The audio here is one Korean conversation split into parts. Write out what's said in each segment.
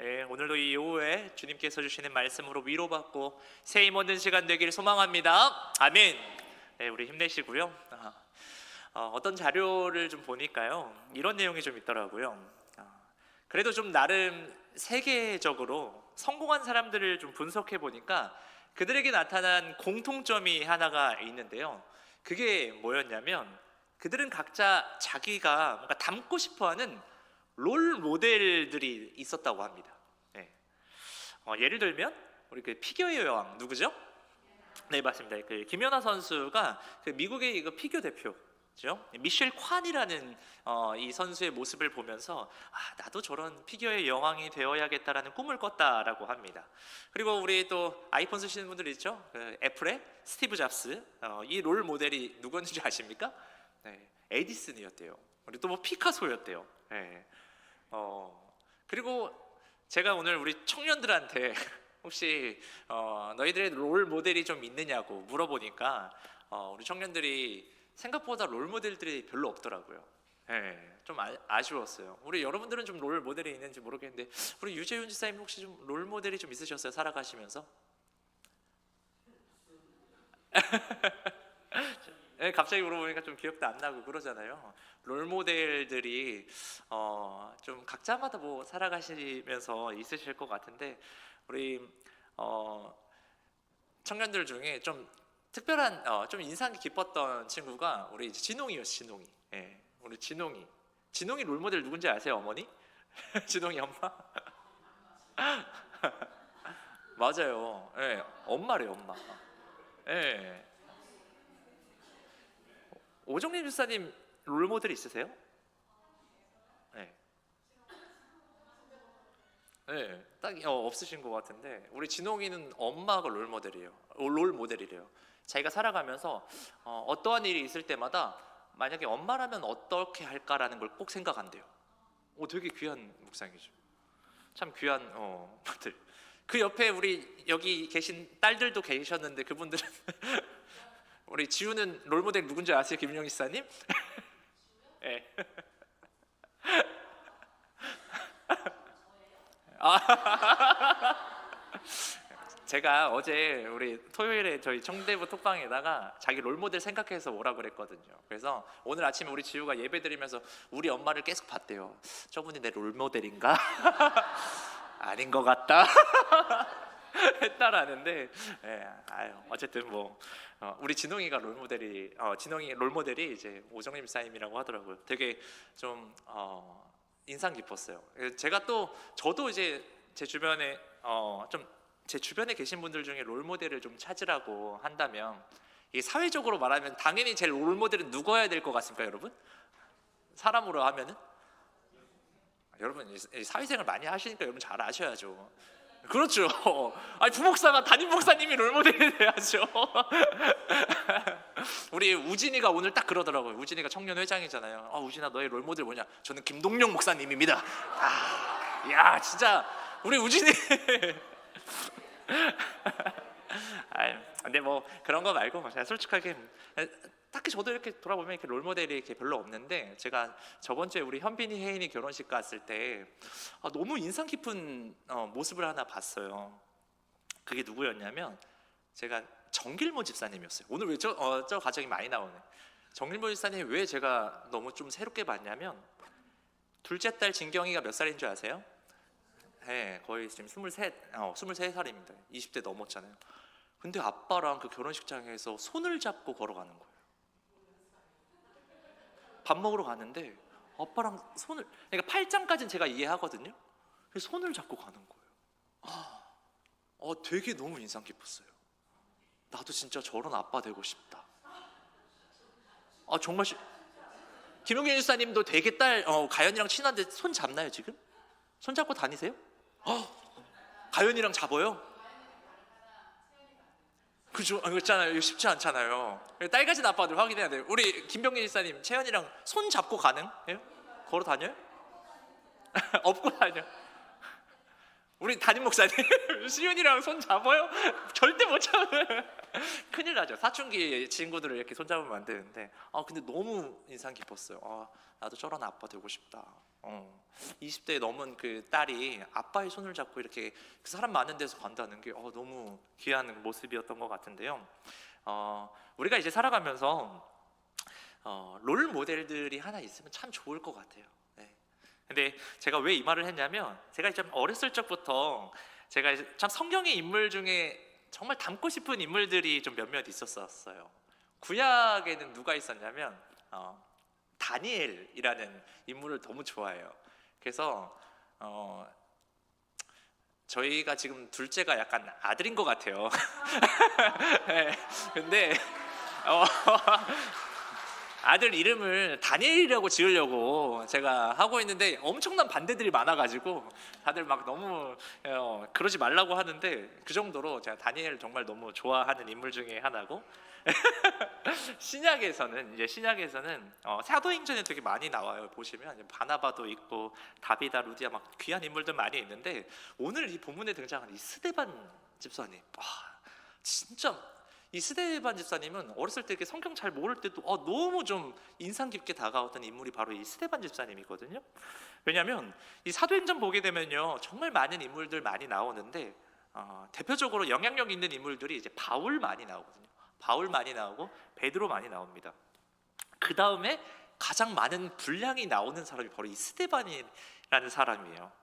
예, 오늘도 이 오후에 주님께서 주시는 말씀으로 위로받고 새 힘 얻는 시간 되길 소망합니다. 아멘. 네, 우리 힘내시고요. 어떤 자료를 좀 보니까요, 이런 내용이 좀 있더라고요. 그래도 좀 나름 세계적으로 성공한 사람들을 좀 분석해 보니까 그들에게 나타난 공통점이 하나가 있는데요. 그게 뭐였냐면 그들은 각자 자기가 뭔가 닮고 싶어하는 롤 모델들이 있었다고 합니다. 네. 예를 들면 우리 그 피겨의 여왕 누구죠? 네, 맞습니다. 그 김연아 선수가 그 미국의 이거 피겨 대표죠. 미셸 콴이라는 이 선수의 모습을 보면서 나도 저런 피겨의 여왕이 되어야겠다라는 꿈을 꿨다라고 합니다. 그리고 우리 또 아이폰 쓰시는 분들 있죠? 그 애플의 스티브 잡스, 이 롤 모델이 누구였는지 아십니까? 네, 에디슨이었대요. 우리 또 뭐 피카소였대요. 네. 그리고 제가 오늘 우리 청년들한테 혹시 너희들의 롤 모델이 좀 있느냐고 물어보니까 우리 청년들이 생각보다 롤 모델들이 별로 없더라고요. 네, 좀 아쉬웠어요. 우리 여러분들은 좀 롤 모델이 있는지 모르겠는데 우리 유재윤 지사님 혹시 좀 롤 모델이 좀 있으셨어요? 살아가시면서? 네, 갑자기 물어보니까 좀 기억도 안 나고 그러잖아요. 롤 모델들이 좀 각자마다 뭐 살아가시면서 있으실 것 같은데 우리 청년들 중에 좀 특별한 좀 인상 깊었던 친구가 우리 진홍이요, 진홍이. 예, 우리 진홍이. 진홍이 롤 모델 누군지 아세요, 어머니? 진홍이 엄마? 맞아요. 예, 엄마래요, 엄마. 예. 오정림 집사님 롤 모델 있으세요? 네. 네, 딱 없으신 것 같은데 우리 진홍이는 엄마가 롤 모델이에요. 롤 모델이래요. 자기가 살아가면서 어떠한 일이 있을 때마다 만약에 엄마라면 어떻게 할까라는 걸 꼭 생각한대요. 되게 귀한 묵상이죠. 참 귀한 분들. 그 옆에 우리 여기 계신 딸들도 계셨는데 그분들은 우리 지우는 롤 모델 누군지 아세요, 김윤영 지사님? 네. 제가 어제 우리 토요일에 저희 청대부 톡방에다가 자기 롤 모델 생각해서 오라 그랬거든요. 그래서 오늘 아침에 우리 지우가 예배 드리면서 우리 엄마를 계속 봤대요. 저분이 내 롤 모델인가? 아닌 것 같다. 했다라는데, 어쨌든 뭐 우리 진홍이가 롤 모델이 진홍이 롤 모델이 이제 오정림 사님이라고 하더라고요. 되게 좀 인상 깊었어요. 제가 또 저도 이제 제 주변에 좀 제 주변에 계신 분들 중에 롤 모델을 좀 찾으라고 한다면 이 사회적으로 말하면 당연히 제 롤 모델은 누구여야 될 것 같습니까, 여러분? 사람으로 하면은 여러분 이 사회생활 많이 하시니까 여러분 잘 아셔야죠. 그렇죠. 아니 부목사가 담임 목사님이 롤모델이 돼야죠. 우리 우진이가 오늘 딱 그러더라고요. 우진이가 청년 회장이잖아요. 우진아 너의 롤모델 뭐냐? 저는 김동영 목사님입니다. 야 진짜 우리 우진이. 근데 뭐 그런 거 말고 제가 솔직하게 딱히 저도 이렇게 돌아보면 이렇게 롤 모델이 이렇게 별로 없는데 제가 저번 주에 우리 현빈이 혜인이 결혼식 갔을 때 너무 인상 깊은 모습을 하나 봤어요. 그게 누구였냐면 제가 정길모 집사님이었어요. 오늘 왜 저 가정이 많이 나오네. 정길모 집사님 왜 제가 너무 좀 새롭게 봤냐면 둘째 딸 진경이가 몇 살인 줄 아세요? 네, 거의 지금 23살입니다. 20대 넘었잖아요. 근데 아빠랑 그 결혼식장에서 손을 잡고 걸어가는 거예요. 밥 먹으러 가는데 아빠랑 손을, 그러니까 팔짱까지는 제가 이해하거든요. 그래서 손을 잡고 가는 거예요. 되게 너무 인상 깊었어요. 나도 진짜 저런 아빠 되고 싶다. 정말 김용균 일사님도 되게 딸 가연이랑 친한데 손 잡나요 지금? 손 잡고 다니세요? 가연이랑 잡아요? 그죠? 그렇잖아요. 이거 쉽지 않잖아요. 딸 가진 아빠들 확인해야 돼요. 우리 김병길 일사님 채연이랑 손 잡고 가능해요? 걸어 다녀요? 업고 다녀. 우리 담임 목사님 시윤이랑 손 잡아요? 절대 못 잡아요. 큰일 나죠. 사춘기 친구들을 이렇게 손 잡으면 안 되는데 근데 너무 인상 깊었어요. 나도 저런 아빠 되고 싶다. 20대 넘은 그 딸이 아빠의 손을 잡고 이렇게 그 사람 많은 데서 간다는 게 너무 귀한 모습이었던 것 같은데요. 우리가 이제 살아가면서 롤 모델들이 하나 있으면 참 좋을 것 같아요. 네. 근데 제가 왜 이 말을 했냐면 제가 좀 어렸을 적부터 제가 참 성경의 인물 중에 정말 닮고 싶은 인물들이 좀 몇몇 있었어요. 구약에는 누가 있었냐면 다니엘이라는 인물을 너무 좋아해요. 그래서 저희가 지금 둘째가 약간 아들인 것 같아요. 네, 근데 아들 이름을 다니엘이라고 지으려고 제가 하고 있는데 엄청난 반대들이 많아가지고 다들 막 너무 그러지 말라고 하는데 그 정도로 제가 다니엘 정말 너무 좋아하는 인물 중에 하나고 신약에서는 사도행전에 되게 많이 나와요. 보시면 바나바도 있고 다비다, 루디아 막 귀한 인물들 많이 있는데 오늘 이 본문에 등장하는 이 스데반 집사님, 진짜 이 스데반 집사님은 어렸을 때 이렇게 성경 잘 모를 때도 너무 좀 인상 깊게 다가왔던 인물이 바로 이 스데반 집사님이거든요. 왜냐하면 이 사도행전 보게 되면요 정말 많은 인물들 많이 나오는데 대표적으로 영향력 있는 인물들이 이제 바울 많이 나오거든요. 바울 많이 나오고 베드로 많이 나옵니다. 그 다음에 가장 많은 분량이 나오는 사람이 바로 이 스데반이라는 사람이에요.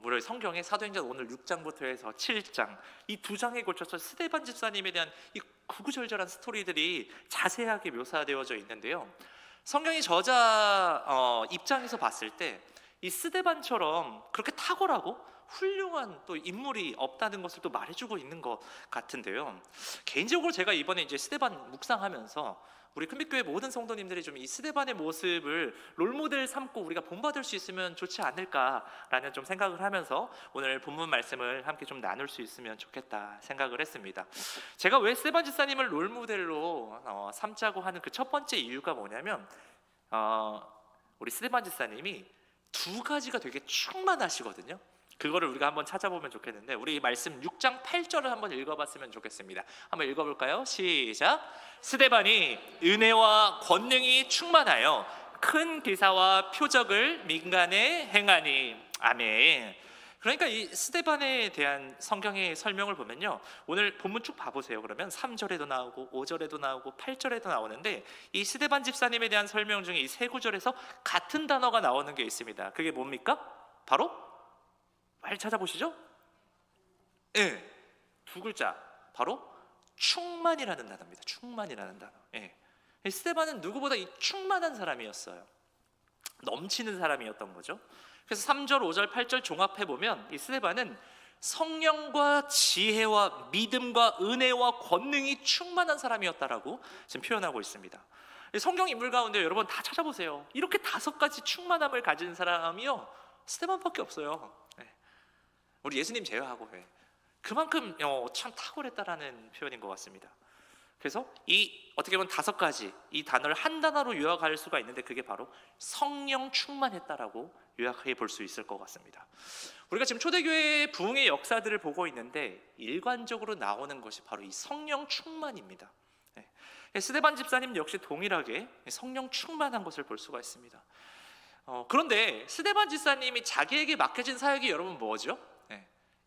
무려 성경의 사도행전 오늘 6장부터 해서 7장 이 두 장에 걸쳐서 스데반 집사님에 대한 이 구구절절한 스토리들이 자세하게 묘사되어져 있는데요. 성경의 저자 입장에서 봤을 때 이 스데반처럼 그렇게 탁월하고 훌륭한 또 인물이 없다는 것을 또 말해주고 있는 것 같은데요. 개인적으로 제가 이번에 이제 스데반 묵상하면서 우리 큰빛교회 모든 성도님들이 좀 이 스데반의 모습을 롤모델 삼고 우리가 본받을 수 있으면 좋지 않을까라는 좀 생각을 하면서 오늘 본문 말씀을 함께 좀 나눌 수 있으면 좋겠다 생각을 했습니다. 제가 왜 스데반 집사님을 롤모델로 삼자고 하는 그 첫 번째 이유가 뭐냐면 우리 스데반 집사님이 두 가지가 되게 충만하시거든요. 그거를 우리가 한번 찾아보면 좋겠는데 우리 말씀 6장 8절을 한번 읽어봤으면 좋겠습니다. 한번 읽어볼까요? 시작. 스데반이 은혜와 권능이 충만하여 큰 기사와 표적을 민간에 행하니. 아멘. 그러니까 이 스데반에 대한 성경의 설명을 보면요 오늘 본문 쭉 봐보세요. 그러면 3절에도 나오고 5절에도 나오고 8절에도 나오는데 이 스데반 집사님에 대한 설명 중에 이 세 구절에서 같은 단어가 나오는 게 있습니다. 그게 뭡니까? 바로 빨리 찾아보시죠. 네, 두 글자 바로 충만이라는 단어입니다. 충만이라는 단어. 스데반은 누구보다 이 충만한 사람이었어요. 넘치는 사람이었던 거죠. 그래서 3절, 5절, 8절 종합해보면 이 스데반은 성령과 지혜와 믿음과 은혜와 권능이 충만한 사람이었다라고 지금 표현하고 있습니다. 성경 인물 가운데 여러분 다 찾아보세요. 이렇게 5가지 충만함을 가진 사람이요 스데반밖에 없어요. 우리 예수님 제외하고 그만큼 참 탁월했다라는 표현인 것 같습니다. 그래서 이 어떻게 보면 5가지 이 단어를 한 단어로 요약할 수가 있는데 그게 바로 성령 충만했다라고 요약해 볼 수 있을 것 같습니다. 우리가 지금 초대교회의 부흥의 역사들을 보고 있는데 일관적으로 나오는 것이 바로 이 성령 충만입니다. 스데반 집사님 역시 동일하게 성령 충만한 것을 볼 수가 있습니다. 그런데 스데반 집사님이 자기에게 맡겨진 사역이 여러분 뭐죠?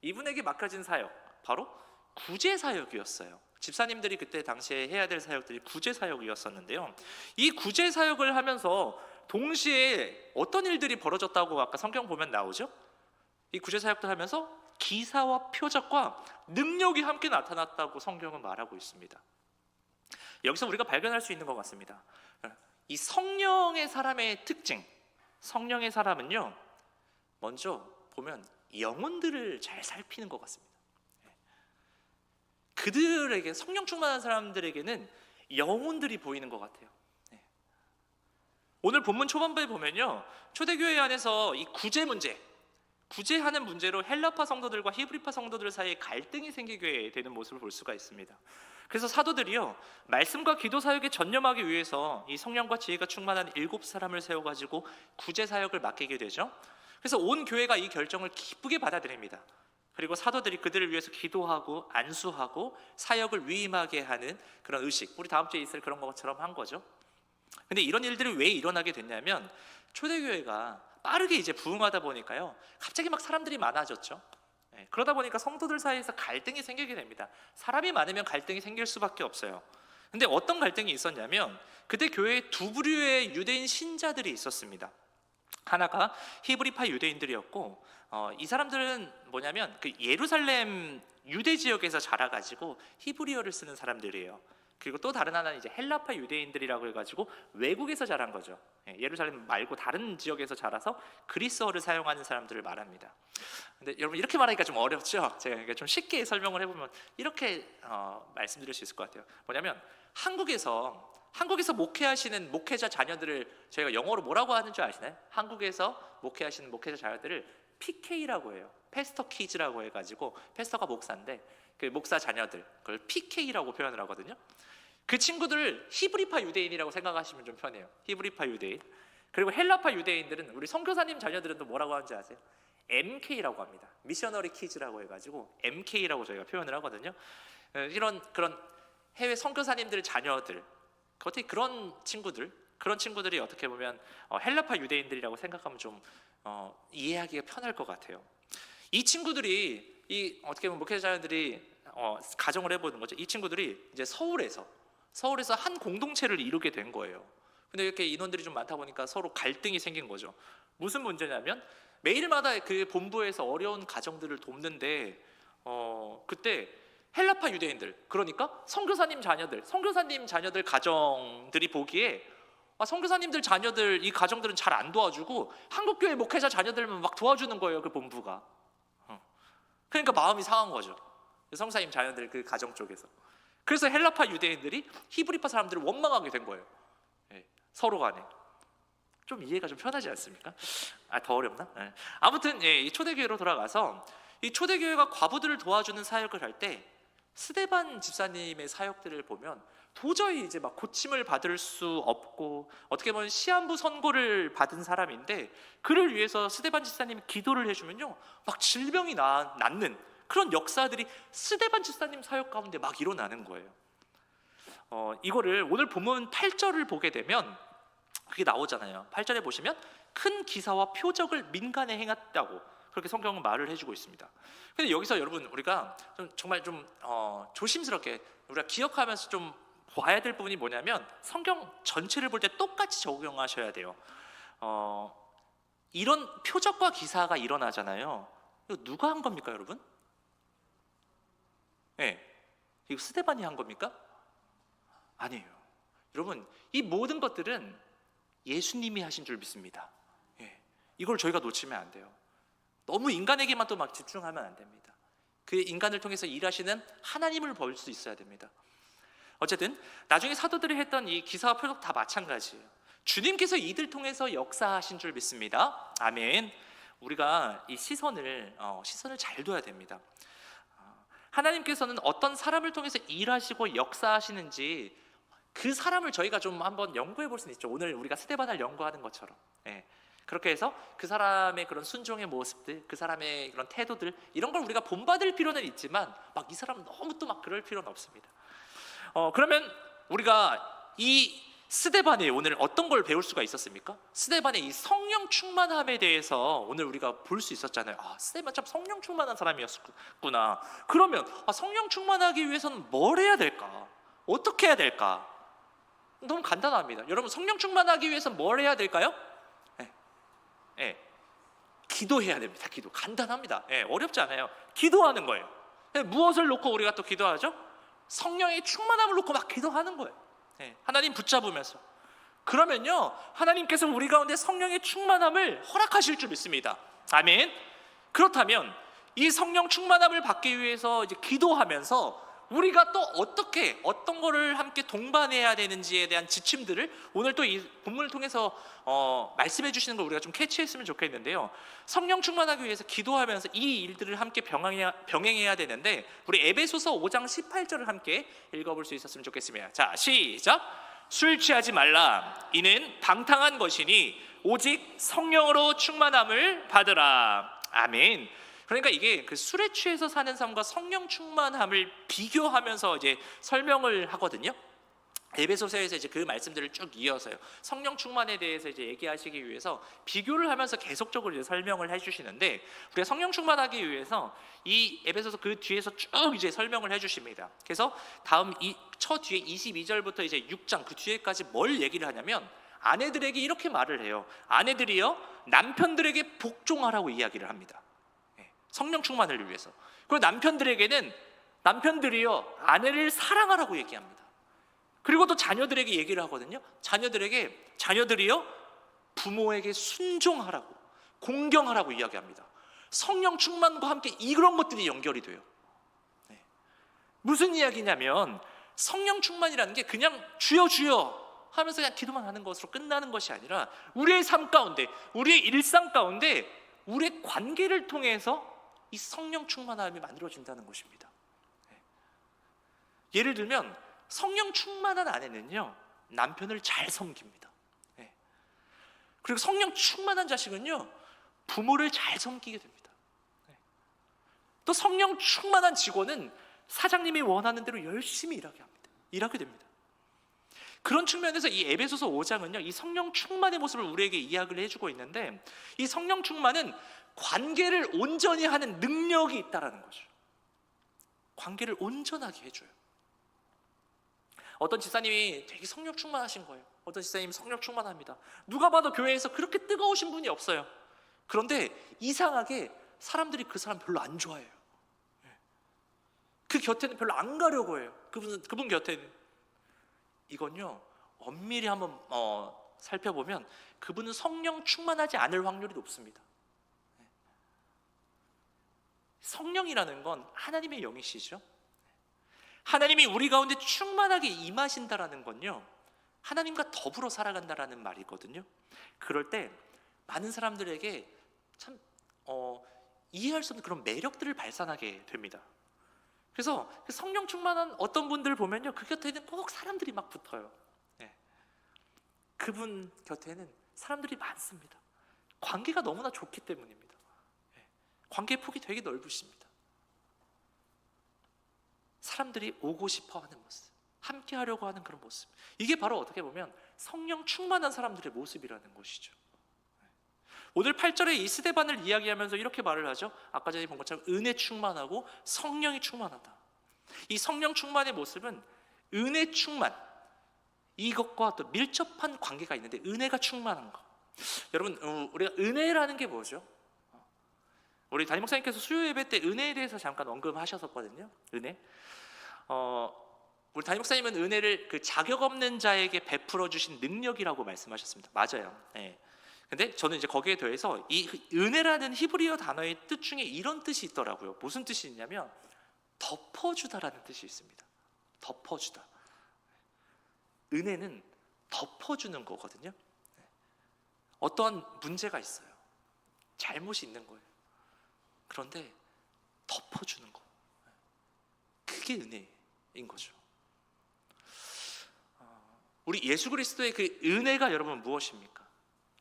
이분에게 맡겨진 사역 바로 구제 사역이었어요. 집사님들이 그때 당시에 해야 될 사역들이 구제 사역이었었는데요. 이 구제 사역을 하면서 동시에 어떤 일들이 벌어졌다고 아까 성경 보면 나오죠? 이 구제 사역들 하면서 기사와 표적과 능력이 함께 나타났다고 성경은 말하고 있습니다. 여기서 우리가 발견할 수 있는 것 같습니다. 이 성령의 사람의 특징, 성령의 사람은요 먼저 보면 영혼들을 잘 살피는 것 같습니다. 그들에게 성령 충만한 사람들에게는 영혼들이 보이는 것 같아요. 오늘 본문 초반부에 보면요 초대교회 안에서 이 구제 문제, 구제하는 문제로 헬라파 성도들과 히브리파 성도들 사이에 갈등이 생기게 되는 모습을 볼 수가 있습니다. 그래서 사도들이요 말씀과 기도 사역에 전념하기 위해서 이 성령과 지혜가 충만한 7 사람을 세워가지고 구제 사역을 맡기게 되죠. 그래서 온 교회가 이 결정을 기쁘게 받아들입니다. 그리고 사도들이 그들을 위해서 기도하고 안수하고 사역을 위임하게 하는 그런 의식, 우리 다음 주에 있을 그런 것처럼 한 거죠. 근데 이런 일들이 왜 일어나게 됐냐면 초대교회가 빠르게 이제 부흥하다 보니까요, 갑자기 막 사람들이 많아졌죠. 그러다 보니까 성도들 사이에서 갈등이 생기게 됩니다. 사람이 많으면 갈등이 생길 수밖에 없어요. 근데 어떤 갈등이 있었냐면 그때 교회에 두 부류의 유대인 신자들이 있었습니다. 하나가 히브리파 유대인들이었고, 이 사람들은 뭐냐면 그 예루살렘 유대 지역에서 자라가지고 히브리어를 쓰는 사람들이에요. 그리고 또 다른 하나는 이제 헬라파 유대인들이라고 해가지고 외국에서 자란 거죠. 예루살렘 말고 다른 지역에서 자라서 그리스어를 사용하는 사람들을 말합니다. 근데 여러분 이렇게 말하기가 좀 어렵죠. 제가 좀 쉽게 설명을 해보면 이렇게 말씀드릴 수 있을 것 같아요. 뭐냐면 한국에서 목회하시는 목회자 자녀들을 저희가 영어로 뭐라고 하는 줄 아시나요? 한국에서 목회하시는 목회자 자녀들을 PK라고 해요. 패스터 키즈라고 해가지고, 패스터가 목사인데 그 목사 자녀들, 그걸 PK라고 표현을 하거든요. 그 친구들을 히브리파 유대인이라고 생각하시면 좀 편해요. 히브리파 유대인. 그리고 헬라파 유대인들은, 우리 선교사님 자녀들은 또 뭐라고 하는지 아세요? MK라고 합니다. 미셔너리 키즈라고 해가지고 MK라고 저희가 표현을 하거든요. 그런 해외 선교사님들 자녀들, 어떻게 그런 친구들이 어떻게 보면 헬라파 유대인들이라고 생각하면 좀 이해하기가 편할 것 같아요. 이 친구들이, 이 어떻게 보면 목회자 자녀들이 가정을 해보는 거죠. 이 친구들이 이제 서울에서 한 공동체를 이루게 된 거예요. 근데 이렇게 인원들이 좀 많다 보니까 서로 갈등이 생긴 거죠. 무슨 문제냐면 매일마다 그 본부에서 어려운 가정들을 돕는데 그때 헬라파 유대인들, 그러니까 선교사님 자녀들 가정들이 보기에 선교사님들 자녀들, 이 가정들은 잘 안 도와주고 한국교회 목회자 자녀들만 막 도와주는 거예요, 그 본부가. 그러니까 마음이 상한 거죠, 선교사님 자녀들 그 가정 쪽에서. 그래서 헬라파 유대인들이 히브리파 사람들을 원망하게 된 거예요. 서로 간에. 좀 이해가 좀 편하지 않습니까? 더 어렵나? 아무튼 이 초대교회로 돌아가서, 이 초대교회가 과부들을 도와주는 사역을 할 때 스데반 집사님의 사역들을 보면 도저히 이제 막 고침을 받을 수 없고, 어떻게 보면 시한부 선고를 받은 사람인데 그를 위해서 스데반 집사님이 기도를 해주면요, 막 질병이 낫는 그런 역사들이 스데반 집사님 사역 가운데 막 일어나는 거예요. 이거를 오늘 본문 8절을 보게 되면 그게 나오잖아요. 8절에 보시면 큰 기사와 표적을 민간에 행했다고 그렇게 성경은 말을 해주고 있습니다. 근데 여기서 여러분 우리가 정말 조심스럽게 우리가 기억하면서 좀 봐야 될 부분이 뭐냐면, 성경 전체를 볼 때 똑같이 적용하셔야 돼요. 이런 표적과 기사가 일어나잖아요. 이거 누가 한 겁니까, 여러분? 이거 스데반이 한 겁니까? 아니에요. 여러분, 이 모든 것들은 예수님이 하신 줄 믿습니다. 이걸 저희가 놓치면 안 돼요. 너무 인간에게만 또 막 집중하면 안 됩니다. 그 인간을 통해서 일하시는 하나님을 볼 수 있어야 됩니다. 어쨌든 나중에 사도들이 했던 이 기사와 표적 다 마찬가지예요. 주님께서 이들 통해서 역사하신 줄 믿습니다. 아멘. 우리가 이 시선을 잘 둬야 됩니다. 하나님께서는 어떤 사람을 통해서 일하시고 역사하시는지 그 사람을 저희가 좀 한번 연구해 볼 수는 있죠. 오늘 우리가 스데반을 연구하는 것처럼. 그렇게 해서 그 사람의 그런 순종의 모습들, 그 사람의 그런 태도들, 이런 걸 우리가 본받을 필요는 있지만 막 이 사람 너무 또 막 그럴 필요는 없습니다. 그러면 우리가 이 스데반에 오늘 어떤 걸 배울 수가 있었습니까? 스데반의 이 성령 충만함에 대해서 오늘 우리가 볼 수 있었잖아요. 스데반 참 성령 충만한 사람이었구나. 그러면 성령 충만하기 위해서는 뭘 해야 될까? 어떻게 해야 될까? 너무 간단합니다. 여러분, 성령 충만하기 위해서는 뭘 해야 될까요? 기도해야 됩니다. 기도. 간단합니다. 어렵지 않아요. 기도하는 거예요. 무엇을 놓고 우리가 또 기도하죠? 성령의 충만함을 놓고 막 기도하는 거예요. 하나님 붙잡으면서. 그러면요, 하나님께서 우리 가운데 성령의 충만함을 허락하실 줄 믿습니다. 아멘. 그렇다면 이 성령 충만함을 받기 위해서 이제 기도하면서 우리가 또 어떤 거를 함께 동반해야 되는지에 대한 지침들을 오늘 또 이 본문을 통해서 말씀해 주시는 걸 우리가 좀 캐치했으면 좋겠는데요. 성령 충만하기 위해서 기도하면서 이 일들을 함께 병행해야 되는데, 우리 에베소서 5장 18절을 함께 읽어볼 수 있었으면 좋겠습니다. 자, 시작. 술 취하지 말라. 이는 방탕한 것이니 오직 성령으로 충만함을 받으라. 아멘. 그러니까 이게 그 술에 취해서 사는 삶과 성령 충만함을 비교하면서 이제 설명을 하거든요. 에베소서에서 이제 그 말씀들을 쭉 이어서요. 성령 충만에 대해서 이제 얘기하시기 위해서 비교를 하면서 계속적으로 이제 설명을 해주시는데, 우리가 성령 충만하기 위해서 이 에베소서 그 뒤에서 쭉 이제 설명을 해주십니다. 그래서 다음 이 첫 뒤에 22절부터 이제 6장 그 뒤에까지 뭘 얘기를 하냐면, 아내들에게 이렇게 말을 해요. 아내들이여 남편들에게 복종하라고 이야기를 합니다. 성령 충만을 위해서. 그리고 남편들이여 아내를 사랑하라고 얘기합니다. 그리고 또 자녀들에게 얘기를 하거든요. 자녀들이여 부모에게 순종하라고, 공경하라고 이야기합니다. 성령 충만과 함께 이런 것들이 연결이 돼요. 무슨 이야기냐면, 성령 충만이라는 게 그냥 주여 주여 하면서 그냥 기도만 하는 것으로 끝나는 것이 아니라, 우리의 삶 가운데, 우리의 일상 가운데, 우리의 관계를 통해서 이 성령 충만함이 만들어진다는 것입니다. 예를 들면 성령 충만한 아내는요, 남편을 잘 섬깁니다. 그리고 성령 충만한 자식은요, 부모를 잘 섬기게 됩니다. 또 성령 충만한 직원은 사장님이 원하는 대로 열심히 일하게 됩니다. 그런 측면에서 이 에베소서 5장은요, 이 성령 충만의 모습을 우리에게 이야기를 해주고 있는데, 이 성령 충만은 관계를 온전히 하는 능력이 있다라는 거죠. 관계를 온전하게 해줘요. 어떤 집사님이 되게 성령 충만하신 거예요. 어떤 집사님이 성령 충만합니다. 누가 봐도 교회에서 그렇게 뜨거우신 분이 없어요. 그런데 이상하게 사람들이 그 사람 별로 안 좋아해요. 그 곁에는 별로 안 가려고 해요. 그분 곁에는. 이건요, 엄밀히 한번 살펴보면 그분은 성령 충만하지 않을 확률이 높습니다. 성령이라는 건 하나님의 영이시죠. 하나님이 우리 가운데 충만하게 임하신다라는 건요, 하나님과 더불어 살아간다라는 말이거든요. 그럴 때 많은 사람들에게 참 이해할 수 없는 그런 매력들을 발산하게 됩니다. 그래서 성령 충만한 어떤 분들 보면요, 그 곁에는 꼭 사람들이 막 붙어요. 그분 곁에는 사람들이 많습니다. 관계가 너무나 좋기 때문입니다. 관계의 폭이 되게 넓으십니다. 사람들이 오고 싶어 하는 모습, 함께 하려고 하는 그런 모습, 이게 바로 어떻게 보면 성령 충만한 사람들의 모습이라는 것이죠. 오늘 8절에 이 스데반을 이야기하면서 이렇게 말을 하죠. 아까 전에 본 것처럼 은혜 충만하고 성령이 충만하다. 이 성령 충만의 모습은 은혜 충만, 이것과 또 밀접한 관계가 있는데, 은혜가 충만한 거. 여러분, 우리가 은혜라는 게 뭐죠? 우리 담임 목사님께서 수요 예배 때 은혜에 대해서 잠깐 언급하셨었거든요. 은혜. 우리 담임 목사님은 은혜를 그 자격 없는 자에게 베풀어 주신 능력이라고 말씀하셨습니다. 맞아요. 근데 저는 이제 거기에 더해서 이 은혜라는 히브리어 단어의 뜻 중에 이런 뜻이 있더라고요. 무슨 뜻이 있냐면 덮어주다라는 뜻이 있습니다. 덮어주다. 은혜는 덮어주는 거거든요. 어떠한 문제가 있어요. 잘못이 있는 거예요. 그런데 덮어주는 거, 그게 은혜인 거죠. 우리 예수 그리스도의 그 은혜가 여러분 무엇입니까?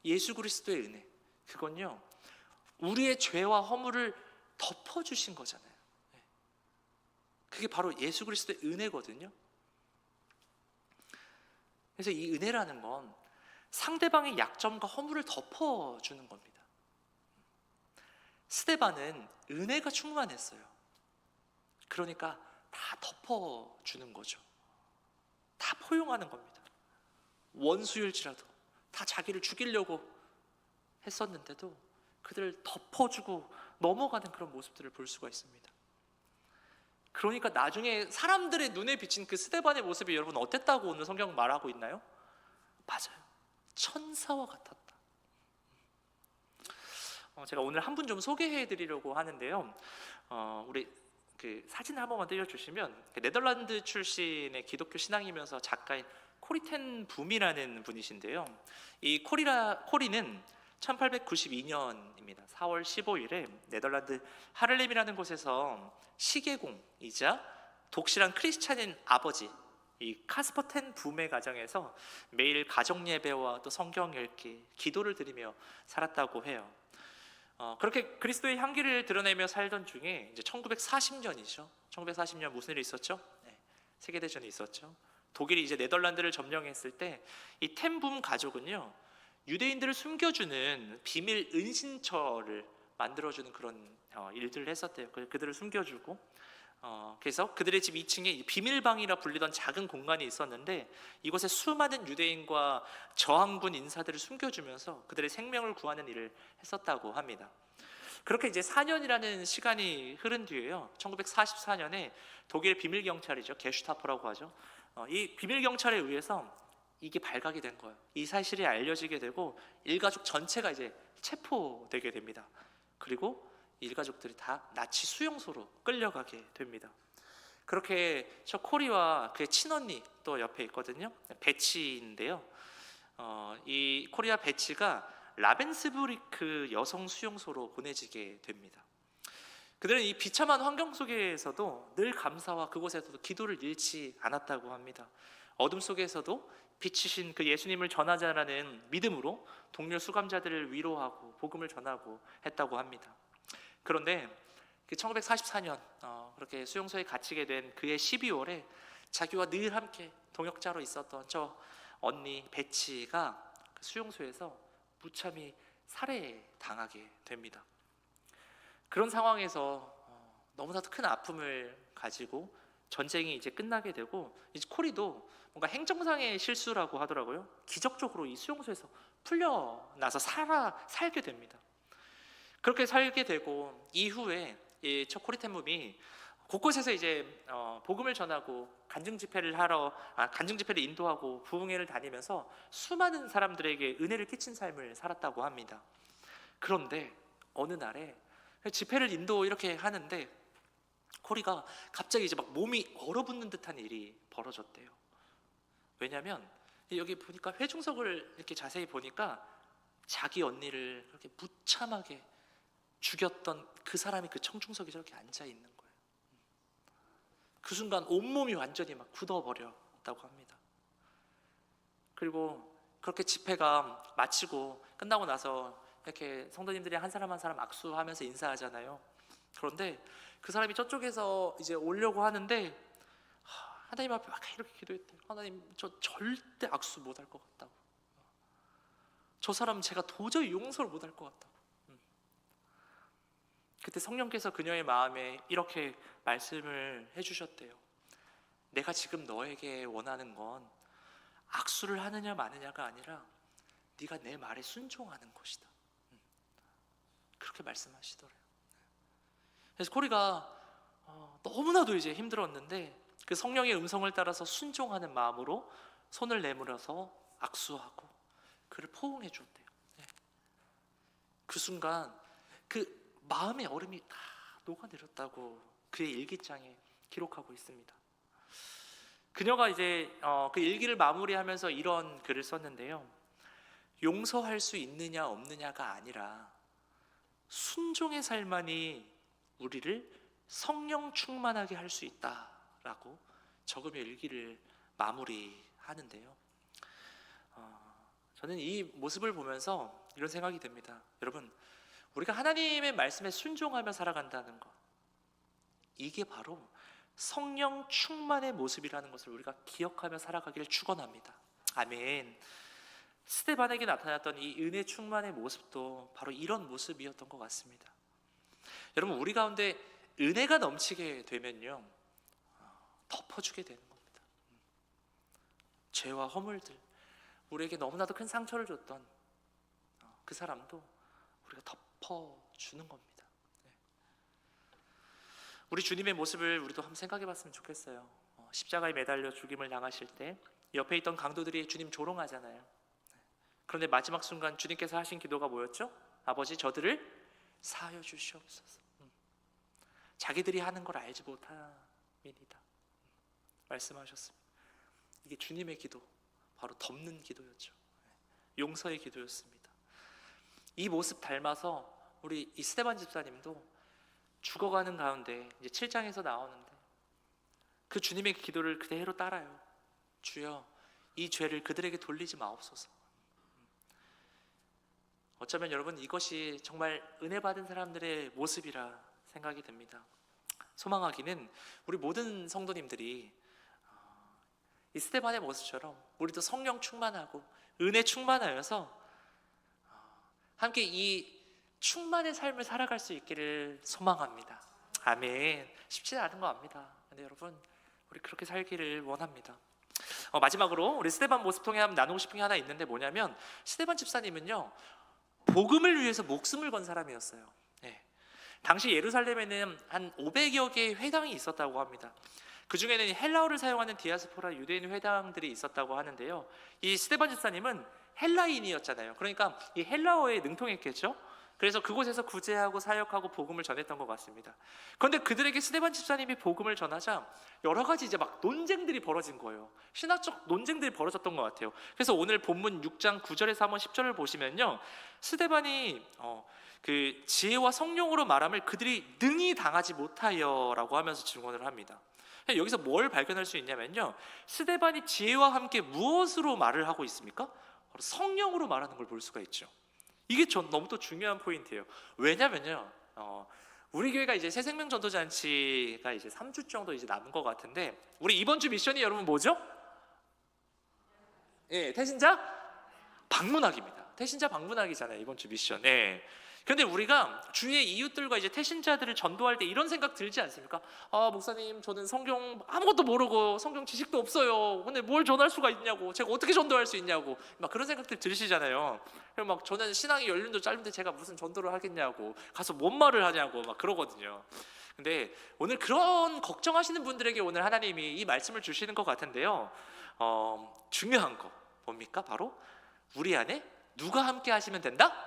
예수 그리스도의 은혜, 그건요, 우리의 죄와 허물을 덮어주신 거잖아요. 그게 바로 예수 그리스도의 은혜거든요. 그래서 이 은혜라는 건 상대방의 약점과 허물을 덮어주는 겁니다. 스데반은 은혜가 충만했어요. 그러니까 다 덮어주는 거죠. 다 포용하는 겁니다. 원수일지라도 다 자기를 죽이려고 했었는데도 그들을 덮어주고 넘어가는 그런 모습들을 볼 수가 있습니다. 그러니까 나중에 사람들의 눈에 비친 그 스데반의 모습이 여러분 어땠다고 오늘 성경 말하고 있나요? 맞아요. 천사와 같았다. 제가 오늘 한 분 좀 소개해 드리려고 하는데요. 우리 그 사진을 한 번만 띄워주시면, 네덜란드 출신의 기독교 신앙이면서 작가인 코리 텐 붐이라는 분이신데요. 이 코리는 1892년입니다. 4월 15일에 네덜란드 하를렘이라는 곳에서 시계공이자 독실한 크리스찬인 아버지, 이 카스퍼10 붐의 과정에서 매일 가정 예배와 또 성경 읽기, 기도를 드리며 살았다고 해요. 그렇게 그리스도의 향기를 드러내며 살던 중에 이제 1940년이죠. 1940년 무슨 일이 있었죠? 네, 세계대전이 있었죠. 독일이 이제 네덜란드를 점령했을 때 이 텐붐 가족은요, 유대인들을 숨겨주는 비밀 은신처를 만들어주는 그런 일들을 했었대요. 그들을 숨겨주고, 그래서 그들의 집 2층에 비밀방이라 불리던 작은 공간이 있었는데, 이곳에 수많은 유대인과 저항군 인사들을 숨겨주면서 그들의 생명을 구하는 일을 했었다고 합니다. 그렇게 이제 4년이라는 시간이 흐른 뒤에요, 1944년에 독일 비밀 경찰이죠, 게슈타포라고 하죠. 이 비밀 경찰에 의해서 이게 발각이 된 거예요. 이 사실이 알려지게 되고 일가족 전체가 이제 체포되게 됩니다. 그리고 일가족들이 다 나치 수용소로 끌려가게 됩니다. 그렇게 저 코리와 그의 친언니 또 옆에 있거든요. 베치인데요. 이 코리와 베치가 라벤스부리크 여성 수용소로 보내지게 됩니다. 그들은 이 비참한 환경 속에서도 늘 감사와 그곳에서도 기도를 잃지 않았다고 합니다. 어둠 속에서도 빛이신 그 예수님을 전하자라는 믿음으로 동료 수감자들을 위로하고 복음을 전하고 했다고 합니다. 그런데 1944년 그렇게 수용소에 갇히게 된 그해 12월에 자기와 늘 함께 동역자로 있었던 저 언니 베치가 그 수용소에서 무참히 살해당하게 됩니다. 그런 상황에서 너무나도 큰 아픔을 가지고 전쟁이 이제 끝나게 되고, 이제 코리도 뭔가 행정상의 실수라고 하더라고요. 기적적으로 이 수용소에서 풀려나서 살게 됩니다. 그렇게 살게 되고 이후에 이 첫 코리 텐붐이 곳곳에서 이제 복음을 전하고 간증 집회를 인도하고 부흥회를 다니면서 수많은 사람들에게 은혜를 끼친 삶을 살았다고 합니다. 그런데 어느 날에 집회를 인도 이렇게 하는데 코리가 갑자기 이제 막 몸이 얼어붙는 듯한 일이 벌어졌대요. 왜냐하면 여기 보니까 회중석을 이렇게 자세히 보니까 자기 언니를 그렇게 무참하게 죽였던 그 사람이 그 청중석에 저렇게 앉아 있는 거예요. 그 순간 온몸이 완전히 막 굳어버렸다고 합니다. 그리고 그렇게 집회가 마치고 끝나고 나서 이렇게 성도님들이 한 사람 한 사람 악수하면서 인사하잖아요. 그런데 그 사람이 저쪽에서 이제 오려고 하는데 하나님 앞에 막 이렇게 기도했대요. 하나님, 저 절대 악수 못 할 것 같다고. 저 사람 제가 도저히 용서를 못 할 것 같다고. 그때 성령께서 그녀의 마음에 이렇게 말씀을 해주셨대요. 내가 지금 너에게 원하는 건 악수를 하느냐 마느냐가 아니라 네가 내 말에 순종하는 것이다. 그렇게 말씀하시더래요. 그래서 코리가 너무나도 이제 힘들었는데 그 성령의 음성을 따라서 순종하는 마음으로 손을 내밀어서 악수하고 그를 포옹해 줬대요. 그 순간 그 마음의 얼음이 다 녹아내렸다고 그의 일기장에 기록하고 있습니다. 그녀가 이제 그 일기를 마무리하면서 이런 글을 썼는데요. 용서할 수 있느냐 없느냐가 아니라 순종의 삶만이 우리를 성령 충만하게 할 수 있다라고 적으며 일기를 마무리하는데요. 저는 이 모습을 보면서 이런 생각이 듭니다. 여러분, 우리가 하나님의 말씀에 순종하며 살아간다는 것, 이게 바로 성령 충만의 모습이라는 것을 우리가 기억하며 살아가기를 축원합니다. 아멘. 스데반에게 나타났던 이 은혜 충만의 모습도 바로 이런 모습이었던 것 같습니다. 여러분, 우리 가운데 은혜가 넘치게 되면요, 덮어주게 되는 겁니다. 죄와 허물들, 우리에게 너무나도 큰 상처를 줬던 그 사람도 우리가 덮어주는 겁니다. 우리 주님의 모습을 우리도 한번 생각해 봤으면 좋겠어요. 십자가에 매달려 죽임을 당하실 때 옆에 있던 강도들이 주님 조롱하잖아요. 그런데 마지막 순간 주님께서 하신 기도가 뭐였죠? 아버지, 저들을 사하여 주시옵소서. 자기들이 하는 걸 알지 못함이니이다 말씀하셨습니다. 이게 주님의 기도, 바로 덮는 기도였죠. 용서의 기도였습니다. 이 모습 닮아서 우리 이 스데반 집사님도 죽어가는 가운데 이제 7장에서 나오는데 그 주님의 기도를 그대로 따라요. 주여 이 죄를 그들에게 돌리지 마옵소서. 어쩌면 여러분 이것이 정말 은혜 받은 사람들의 모습이라 생각이 듭니다. 소망하기는 우리 모든 성도님들이 이 스데반의 모습처럼 우리도 성령 충만하고 은혜 충만하여서 함께 이 충만의 삶을 살아갈 수 있기를 소망합니다. 아멘. 쉽지 않은 거 압니다. 근데 여러분 우리 그렇게 살기를 원합니다. 마지막으로 우리 스데반 모습 통해 한번 나누고 싶은 게 하나 있는데 뭐냐면 스데반 집사님은요 복음을 위해서 목숨을 건 사람이었어요. 네. 당시 예루살렘에는 한 500여 개의 회당이 있었다고 합니다. 그 중에는 헬라어를 사용하는 디아스포라 유대인 회당들이 있었다고 하는데요. 이 스데반 집사님은 헬라인이었잖아요. 그러니까 이 헬라어에 능통했겠죠. 그래서 그곳에서 구제하고 사역하고 복음을 전했던 것 같습니다. 그런데 그들에게 스데반 집사님이 복음을 전하자 여러 가지 이제 막 논쟁들이 벌어진 거예요. 신학적 논쟁들이 벌어졌던 것 같아요. 그래서 오늘 본문 6장 9절에서 한번 10절을 보시면요, 스데반이 그 지혜와 성령으로 말함을 그들이 능히 당하지 못하여라고 하면서 증언을 합니다. 여기서 뭘 발견할 수 있냐면요, 스데반이 지혜와 함께 무엇으로 말을 하고 있습니까? 성령으로 말하는 걸 볼 수가 있죠. 이게 너무 또 중요한 포인트예요. 왜냐면요, 우리 교회가 이제 새생명 전도잔치가 이제 3주 정도 이제 남은 것 같은데, 우리 이번 주 미션이 여러분 뭐죠? 예, 태신자 방문하기입니다. 태신자 방문하기잖아요, 이번 주 미션. 예. 그런데 우리가 주위의 이웃들과 이제 태신자들을 전도할 때 이런 생각 들지 않습니까? 목사님, 저는 성경 아무것도 모르고 성경 지식도 없어요. 근데 뭘 전할 수가 있냐고, 제가 어떻게 전도할 수 있냐고, 막 그런 생각들 들으시잖아요. 그리고 막 저는 신앙이 연륜도 짧은데 제가 무슨 전도를 하겠냐고, 가서 뭔 말을 하냐고 막 그러거든요. 근데 오늘 그런 걱정하시는 분들에게 오늘 하나님이 이 말씀을 주시는 것 같은데요, 중요한 거 뭡니까? 바로 우리 안에 누가 함께 하시면 된다?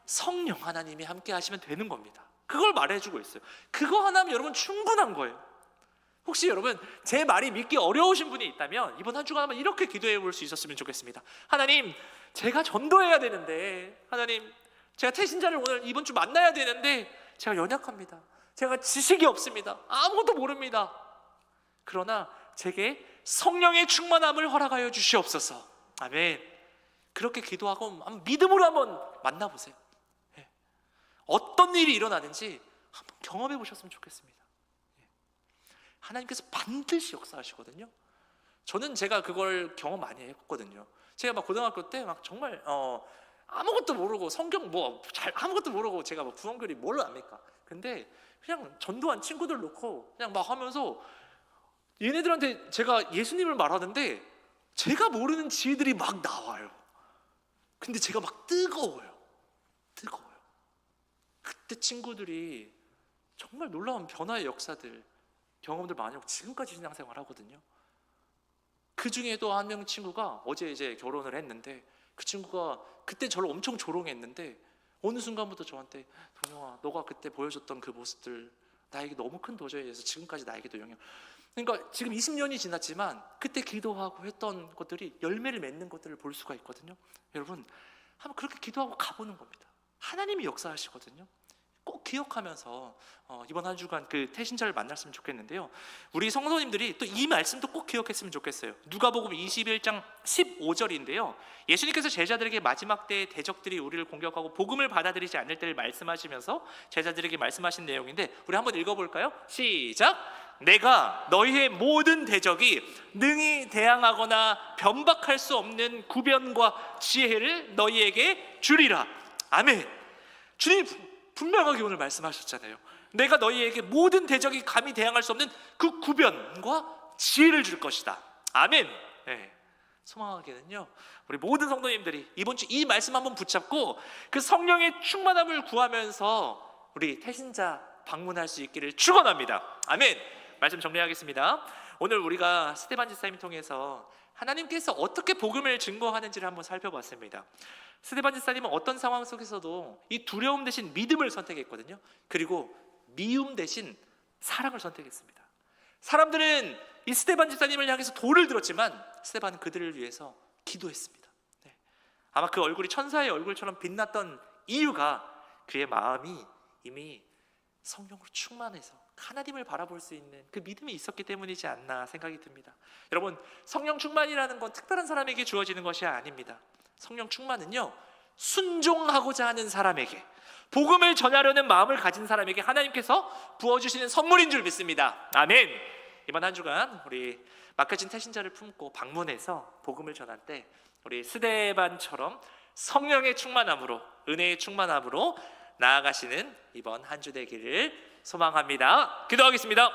성령 하나님이 함께 하시면 되는 겁니다. 그걸 말해주고 있어요. 그거 하나면 여러분 충분한 거예요. 혹시 여러분 제 말이 믿기 어려우신 분이 있다면 이번 한 주간 한번 이렇게 기도해 볼 수 있었으면 좋겠습니다. 하나님, 제가 전도해야 되는데, 하나님, 제가 태신자를 오늘 이번 주 만나야 되는데 제가 연약합니다. 제가 지식이 없습니다. 아무것도 모릅니다. 그러나 제게 성령의 충만함을 허락하여 주시옵소서. 아멘. 그렇게 기도하고 믿음으로 한번 만나보세요. 어떤 일이 일어나는지 한번 경험해 보셨으면 좋겠습니다. 하나님께서 반드시 역사하시거든요. 저는 제가 그걸 경험 많이 했거든요. 제가 막 고등학교 때 막 정말 아무것도 모르고 성경 잘 아무것도 모르고 제가 막 구원교리 뭘 압니까? 근데 그냥 전도한 친구들 놓고 그냥 막 하면서 얘네들한테 제가 예수님을 말하는데 제가 모르는 지혜들이 막 나와요. 근데 제가 막 뜨거워요. 그때 친구들이 정말 놀라운 변화의 역사들, 경험들 많이 하고 지금까지 신앙생활 하거든요. 그 중에도 한 명 친구가 어제 이제 결혼을 했는데, 그 친구가 그때 저를 엄청 조롱했는데 어느 순간부터 저한테, 동영아, 너가 그때 보여줬던 그 모습들 나에게 너무 큰 도전이 돼서 지금까지 나에게도 영향. 그러니까 지금 20년이 지났지만 그때 기도하고 했던 것들이 열매를 맺는 것들을 볼 수가 있거든요. 여러분 한번 그렇게 기도하고 가보는 겁니다. 하나님이 역사하시거든요. 꼭 기억하면서 이번 한 주간 그 태신자를 만났으면 좋겠는데요, 우리 성도님들이 또 이 말씀도 꼭 기억했으면 좋겠어요. 누가복음 21장 15절인데요 예수님께서 제자들에게 마지막 때의 대적들이 우리를 공격하고 복음을 받아들이지 않을 때를 말씀하시면서 제자들에게 말씀하신 내용인데, 우리 한번 읽어볼까요? 시작! 내가 너희의 모든 대적이 능히 대항하거나 변박할 수 없는 구변과 지혜를 너희에게 주리라. 아멘. 주님 분명하게 오늘 말씀하셨잖아요. 내가 너희에게 모든 대적이 감히 대항할 수 없는 그 구변과 지혜를 줄 것이다. 아멘. 네. 소망하기는요, 우리 모든 성도님들이 이번 주 이 말씀 한번 붙잡고 그 성령의 충만함을 구하면서 우리 태신자 방문할 수 있기를 축원합니다. 아멘. 말씀 정리하겠습니다. 오늘 우리가 스데반 집사님 통해서 하나님께서 어떻게 복음을 증거하는지를 한번 살펴봤습니다. 스데반 집사님은 어떤 상황 속에서도 이 두려움 대신 믿음을 선택했거든요. 그리고 미움 대신 사랑을 선택했습니다. 사람들은 이 스데반 집사님을 향해서 돌을 들었지만 스데반은 그들을 위해서 기도했습니다. 네. 아마 그 얼굴이 천사의 얼굴처럼 빛났던 이유가 그의 마음이 이미 성령으로 충만해서 하나님을 바라볼 수 있는 그 믿음이 있었기 때문이지 않나 생각이 듭니다. 여러분, 성령 충만이라는 건 특별한 사람에게 주어지는 것이 아닙니다. 성령 충만은요, 순종하고자 하는 사람에게, 복음을 전하려는 마음을 가진 사람에게 하나님께서 부어주시는 선물인 줄 믿습니다. 아멘. 이번 한 주간 우리 맡겨진 태신자를 품고 방문해서 복음을 전할 때 우리 스데반처럼 성령의 충만함으로, 은혜의 충만함으로 나아가시는 이번 한 주 되기를 소망합니다. 기도하겠습니다.